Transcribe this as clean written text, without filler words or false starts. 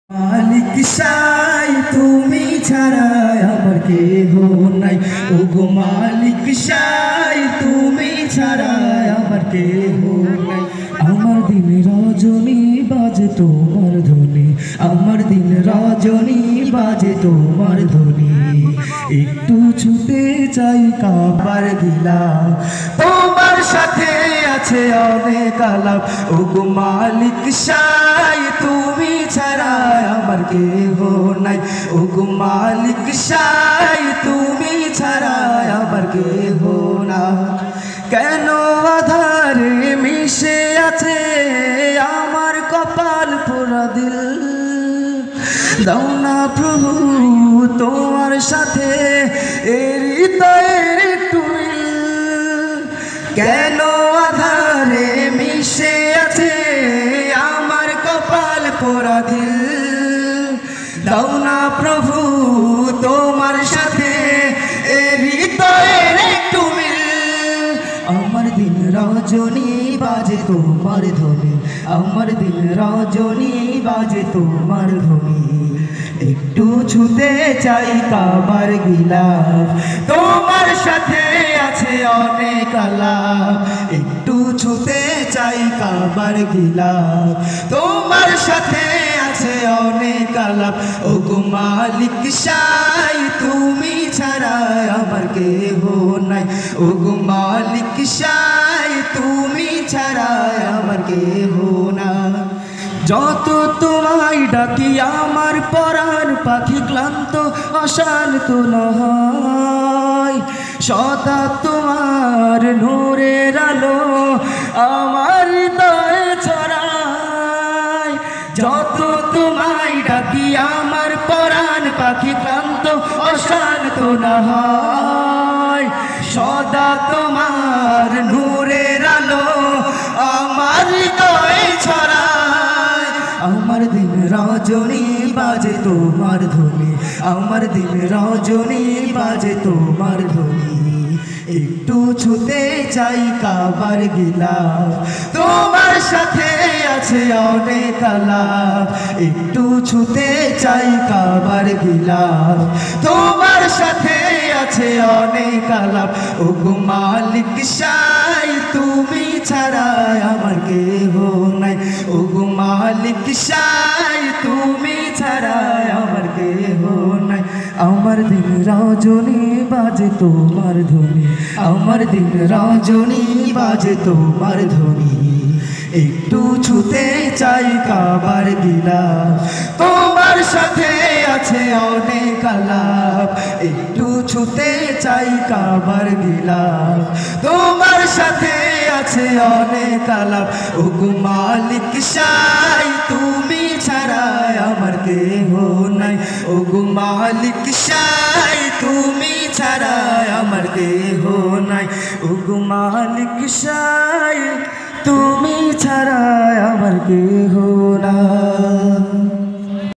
মালিক সাই তুমি ছাড়া আমার কেহ নাই, ওগো মালিক সাই তুমি ছাড়া আমার কেহ নাই। আমার দিন রজনী বাজে তোমার ধ্বনি, আমার দিন রজনী বাজে তোমার ধ্বনি। একটু ছুটে চাই কাবার গিলাম, তোমার সাথে আছে অনেক আলাপ। ওগো মালিক সাই তুমি ছাড়া আমার কেহ নাই, ওগো মালিক সাই তুমি ছাড়া আমার কেহ না। কেন আধারে মিশে আছে আমার কপাল পোড়া দিল, দাও না প্রভু তোমার সাথে এর হৃদয়ের একটু মিল। কেন আধারে মিশে আছে আমার কপাল পোড়া দিল, দাও না প্রভু তোমার সাথে এর হৃদয়ের একটু মিল। আমার দিন রজনী বাজে তোমার ধ্বনি, আমার দিন রজনী বাজে তোমার ধ্বনি। একটু ছুতে চাই কাবার গিলাফ, তোমার সাথে আছে অনেক আলাপ। একটু ছুতে চাই কাবার গিলাফ, তোমার সাথে আছে অনেক আলাপ। ওগো মালিক সাই তুমি ছাড়া আমার কেহ নাই, ওগো মালিক সাই তুমি ছাড়া আমার কেহ না। যত তোমায় ডাকি আমার পরাণ পাখি ক্লান্ত অশান্ত নয়, সদা তোমার নূরের আলো আমার হৃদয়ে ছড়ায়। যত তোমায় ডাকি আমার পরাণ পাখি ক্লান্ত অশান্ত নয়, সদা তোমার নূরের আলো আমার হৃদয়ে ছড়ায়। আমার দিন রজনী বাজে তোমার ধ্বনি, আমার দিন রজনী বাজে তোমার ধ্বনি। একটু ছুতে চাই কাবার গিলাফ, তোমার সাথে আছে অনেক আলাপ। একটু ছুতে চাই কাবার গিলাফ, তোমার সাথে আছে অনেক আলাপ। ওগো মালিক সাই তুমি ছাড়া আমার কেহ নাই, ওগো মালিক সাই তুমি ছাড়া আমার কেহ নাই। আমার দিন রজনী বাজে তোমার ধ্বনি, আমার দিন রজনী বাজে তোমার ধ্বনি। একটু ছুতে চাই কাবার গিলাফ, তোমার সাথে আছে অনেক আলাপ। একটু ছুতে চাই কাবার গিলাফ, তোমার সাথে আছে অনেক আলাপ। ওগো মালিক সাই তুমি ছাড়া আমার কেহ নাই, ওগো মালিক সাই তুমি ছাড়া আমার কেহ নাই, ওগো মালিক সাই তুমি ছাড়া আমার কেহ নাই।